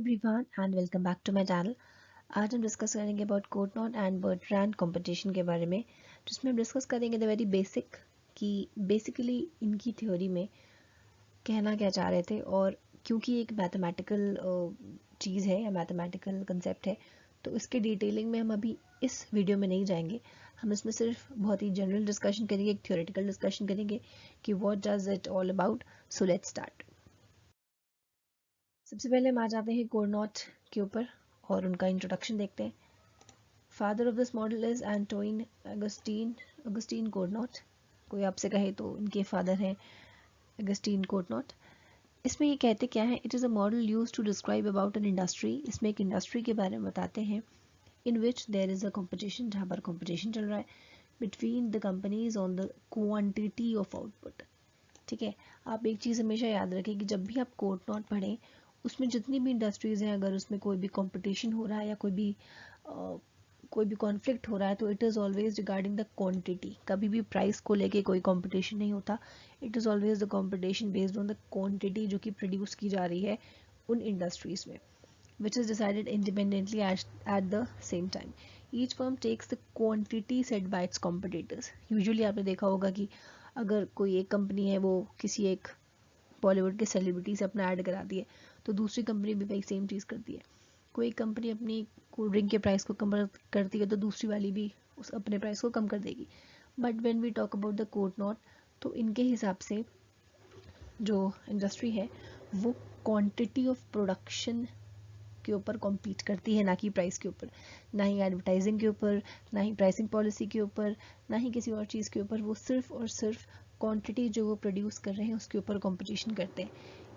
Everyone and welcome back to my channel. आज हम discuss करेंगे about Cournot and Bertrand competition के बारे में, जिसमें हम डिस्कस करेंगे द वेरी बेसिक कि बेसिकली इनकी थ्योरी में कहना क्या चाह रहे थे, और क्योंकि एक मैथमेटिकल चीज़ है या मैथमेटिकल कंसेप्ट है तो इसके डिटेलिंग में हम अभी इस वीडियो में नहीं जाएंगे। हम इसमें सिर्फ बहुत ही जनरल डिस्कशन करेंगे, एक थ्योरेटिकल डिस्कशन करेंगे कि what does it all about. So let's start. सबसे पहले हम आ जाते हैं कोटनॉट के ऊपर और उनका इंट्रोडक्शन देखते हैं। Father of this model is Antoine Augustin Cournot. कोई आपसे कहे तो इनके फादर हैं अगस्टीन कोटनॉट। इसमें ये कहते क्या है, it is a model use to describe about an industry. इसमें एक इंडस्ट्री के बारे में बताते हैं in which there is a competition, जहाँ पर कॉम्पिटिशन चल रहा है between the companies on the quantity of output. ठीक है, आप एक चीज़ हमेशा याद रखें कि जब भी आप कोटनॉट पढ़ें उसमें जितनी भी इंडस्ट्रीज़ हैं, अगर उसमें कोई भी कंपटीशन हो रहा है या कोई भी कॉन्फ्लिक्ट हो रहा है तो it is always regarding the quantity. कभी भी प्राइस को लेके कोई कंपटीशन नहीं होता। It is always the competition based on the quantity जो कि प्रोड्यूस की जा रही है उन इंडस्ट्रीज़ में, which is decided independently at the same time. Each firm takes the quantity set by its competitors. Usually आपने देखा होगा कि अगर कोई एक कंपनी है वो किसी एक बॉलीवुड के सेलिब्रिटी से अपना ऐड कराती है तो दूसरी कंपनी भी वही सेम चीज़ करती है। कोई कंपनी अपनी कोल्ड ड्रिंक के प्राइस को कम करती है तो दूसरी वाली भी उस अपने प्राइस को कम कर देगी। But when we talk about the Cournot, तो इनके हिसाब से जो इंडस्ट्री है वो क्वांटिटी ऑफ प्रोडक्शन के ऊपर कॉम्पीट करती है, ना कि प्राइस के ऊपर, ना ही एडवर्टाइजिंग के ऊपर, ना ही प्राइसिंग पॉलिसी के ऊपर, ना ही किसी और चीज़ के ऊपर। वो सिर्फ और सिर्फ क्वांटिटी जो वो प्रोड्यूस कर रहे हैं उसके ऊपर कंपटीशन करते हैं।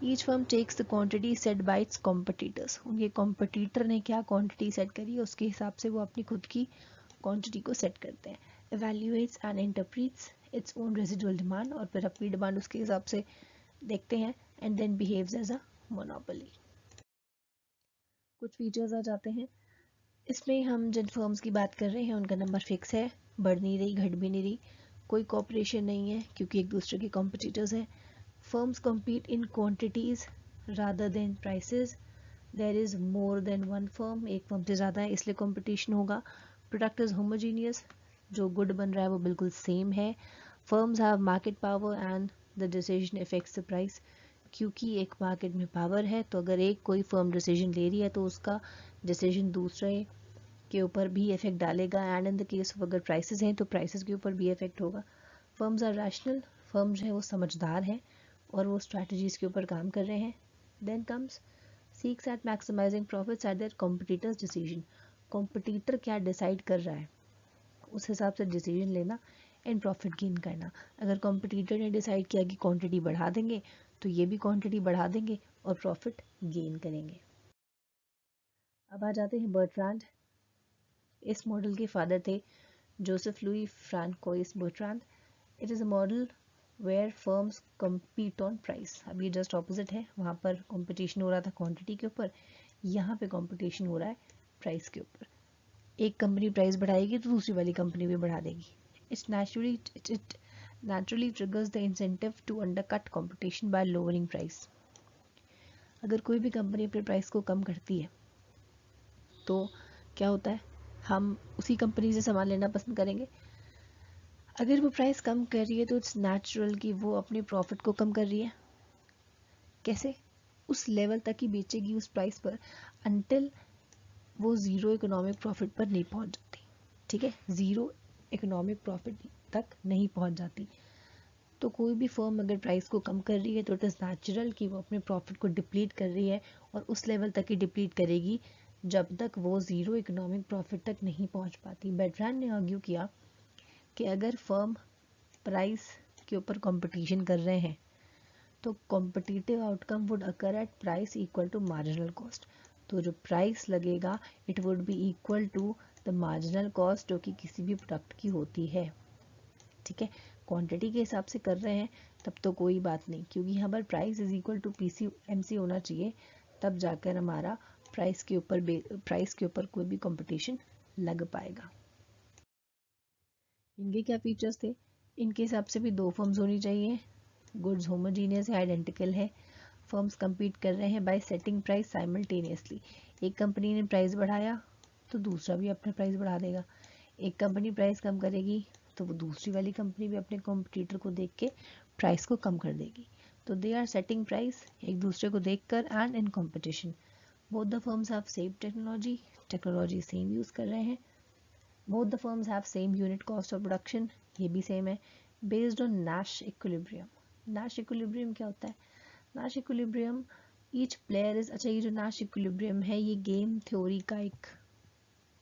Each firm takes the quantity set by its competitors. उनके कॉम्पिटिटर ने क्या क्वांटिटी सेट करी है उसके हिसाब से वो अपनी खुद की क्वांटिटी को सेट करते हैं। Evaluates and interprets its own residual demand, और फिर अपनी डिमांड उसके हिसाब से देखते हैं, and then behaves as a monopoly. कुछ फीचर्स आ जाते हैं इसमें। हम जिन फर्म्स की बात कर रहे हैं उनका नंबर फिक्स है, बढ़ नहीं रही घट भी नहीं रही, कोई कॉपरेशन नहीं है क्योंकि एक दूसरे के कॉम्पिटिटर्स हैं। Firms compete in quantities rather than prices. There is more than one firm, एक फर्म से ज़्यादा है इसलिए कंपटीशन होगा। प्रोडक्ट इज होमोजीनियस, जो गुड बन रहा है वो बिल्कुल सेम है। Firms have market power and the decision affects the price. क्योंकि एक मार्केट में पावर है तो अगर एक कोई फर्म डिसीजन ले रही है तो उसका डिसीजन दूसरे के ऊपर भी इफेक्ट डालेगा, and in the case of अगर प्राइसेस हैं तो प्राइसेस के ऊपर भी इफेक्ट होगा। फर्म्स आर रैशनल, फर्म जो है वो समझदार है और वो स्ट्रैटेजीज के ऊपर काम कर रहे हैं। Then comes seeks at maximising profits at their competitors decision. Competitor क्या डिसाइड कर रहा है उस हिसाब से डिसीजन लेना एंड प्रॉफिट गेन करना। अगर कॉम्पिटिटर ने डिसाइड किया कि क्वांटिटी बढ़ा देंगे तो ये भी क्वांटिटी बढ़ा देंगे और प्रॉफिट गेन करेंगे। अब आ जाते हैं बर्ट्रांड। इस मॉडल के फादर थे Joseph Louis Francois Bertrand. It is a model where firms compete on price. अब ये जस्ट ऑपोजिट है, वहाँ पर कंपटीशन हो रहा था क्वांटिटी के ऊपर, यहाँ पे कंपटीशन हो रहा है प्राइस के ऊपर। एक कंपनी प्राइस बढ़ाएगी तो दूसरी वाली कंपनी भी बढ़ा देगी। It naturally triggers the incentive to undercut competition by lowering price. अगर कोई भी कंपनी अपने प्राइस को कम करती है तो क्या होता है, हम उसी कंपनी से सामान लेना पसंद करेंगे। अगर वो प्राइस कम कर रही है तो इट्स नेचुरल कि वो अपने प्रॉफिट को कम कर रही है। कैसे? उस लेवल तक ही बेचेगी उस प्राइस पर अनटिल वो ज़ीरो इकोनॉमिक प्रॉफिट पर नहीं पहुंच जाती। ठीक है, ज़ीरो इकोनॉमिक प्रॉफिट तक नहीं पहुंच जाती। तो कोई भी फर्म अगर प्राइस को कम कर रही है तो इट इज़ नेचुरल कि वो अपने प्रॉफिट को डिप्लीट कर रही है, और उस लेवल तक ही डिप्लीट करेगी जब तक वो ज़ीरो इकोनॉमिक प्रॉफिट तक नहीं पहुंच पाती। बर्ट्रैंड ने आर्ग्यू किया कि अगर फर्म प्राइस के ऊपर कंपटीशन कर रहे हैं तो competitive outcome would occur at price equal to marginal cost. तो जो प्राइस लगेगा it would be equal to the marginal cost जो कि किसी भी प्रोडक्ट की होती है। ठीक है, क्वांटिटी के हिसाब से कर रहे हैं तब तो कोई बात नहीं, क्योंकि यहाँ पर price is equal to PC MC होना चाहिए, तब जाकर हमारा प्राइस के ऊपर कोई भी कंपटीशन लग पाएगा। इनके क्या फीचर्स थे? इनके हिसाब से भी दो फर्म्स होनी चाहिए, गुड्स होमोजीनियस है, आइडेंटिकल है। फर्म्स compete कर रहे हैं बाय सेटिंग प्राइस साइमल्टेनियसली। एक कंपनी ने प्राइस बढ़ाया तो दूसरा भी अपना प्राइस बढ़ा देगा, एक कंपनी प्राइस कम करेगी तो वो दूसरी वाली कंपनी भी अपने कॉम्पिटिटर को देख के प्राइस को कम कर देगी। तो दे आर सेटिंग प्राइस एक दूसरे को देखकर and in competition. Both the firms have same technology same use कर रहे हैं। Both the firms have same unit cost of production, ये भी सेम है। Based on Nash equilibrium. Nash equilibrium क्या होता है? Nash equilibrium each player is, अच्छा ये जो नैश इक्विलिब्रियम है ये गेम थ्योरी का एक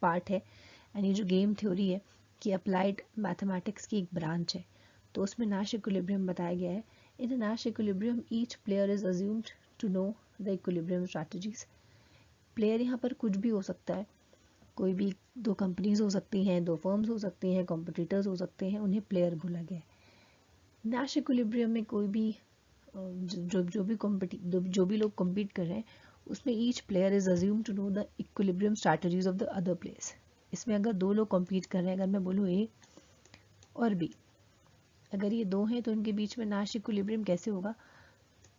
पार्ट है, एंड ये जो गेम थ्योरी है कि अप्लाइड मैथमेटिक्स की एक ब्रांच है, तो उसमें नैश इक्विलिब्रियम बताया गया है। In Nash equilibrium each player is assumed to know the equilibrium strategies. Player यहाँ पर कुछ भी हो सकता है, कोई भी दो कंपनीज हो सकती हैं, दो फर्म्स हो सकती हैं, कॉम्पिटिटर्स हो सकते हैं, उन्हें प्लेयर बोला गया है। नैश इक्विलिब्रियम में कोई भी जो भी लोग कम्पीट कर रहे हैं उसमें each player is assume to know the equilibrium strategies of the other players. इसमें अगर दो लोग कम्पीट कर रहे हैं, अगर मैं बोलूँ ए और बी, अगर ये दो हैं तो इनके बीच में नैश इक्विलिब्रियम कैसे होगा?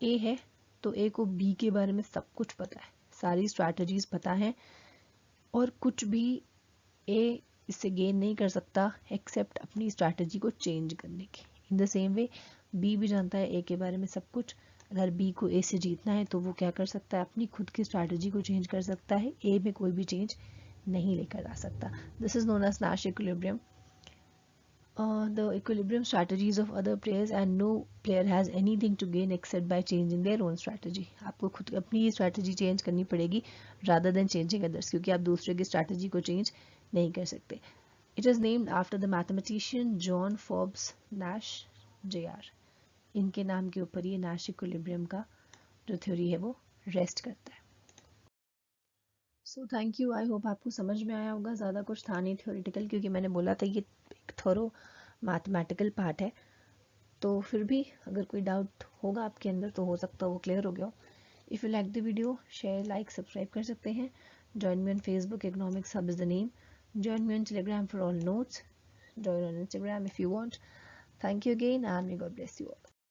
ए है तो ए को बी के बारे में सब कुछ पता है, सारी स्ट्रैटेजीज पता है, और कुछ भी ए इससे गेन नहीं कर सकता एक्सेप्ट अपनी स्ट्रैटेजी को चेंज करने के। In the same way B भी जानता है ए के बारे में सब कुछ। अगर बी को ए से जीतना है तो वो क्या कर सकता है? अपनी खुद की स्ट्रैटेजी को चेंज कर सकता है, ए में कोई भी चेंज नहीं लेकर आ सकता। This is known as Nash equilibrium. The equilibrium strategies of other players and no player has anything to gain except by changing their own strategy। आपको खुद अपनी स्ट्रैटेजी चेंज करनी पड़ेगी rather than changing others, क्योंकि आप दूसरे की strategy को चेंज नहीं कर सकते। It is named after the mathematician John Forbes Nash Jr. इनके नाम के ऊपर ये नैश इक्विलिब्रियम का जो थ्योरी है वो रेस्ट करता है। So thank you, I hope आपको समझ में आया होगा। ज़्यादा कुछ था नहीं थ्योरेटिकल, क्योंकि मैंने बोला था ये एक थोरो मैथमेटिकल पार्ट है, तो फिर भी अगर कोई डाउट होगा आपके अंदर तो हो सकता है वो क्लियर हो गया हो। If you like the video, share, like, subscribe कर सकते हैं। Join me on Facebook, economics hub is the name. Join me on Telegram for all notes. Join on Instagram if you want. Thank you again and may God bless you all.